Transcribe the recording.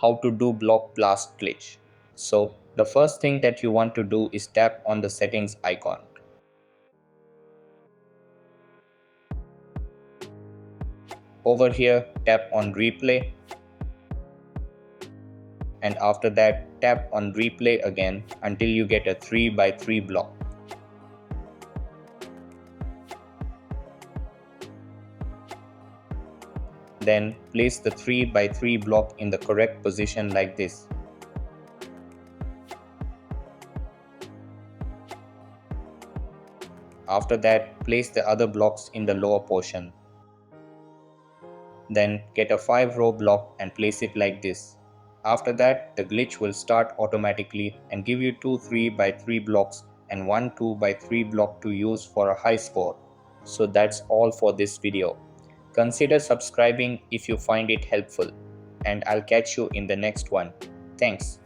how to do block blast glitch. So the first thing that you want to do is tap on the settings icon. Over here, tap on replay, and after that tap on replay again until you get a 3x3 block. Then place the 3x3 block in the correct position like this. After that, place the other blocks in the lower portion. Then get a 5-row block and place it like this. After that, the glitch will start automatically and give you two 3x3 blocks and one 2x3 block to use for a high score. So that's all for this video. Consider subscribing if you find it helpful, and I'll catch you in the next one. Thanks.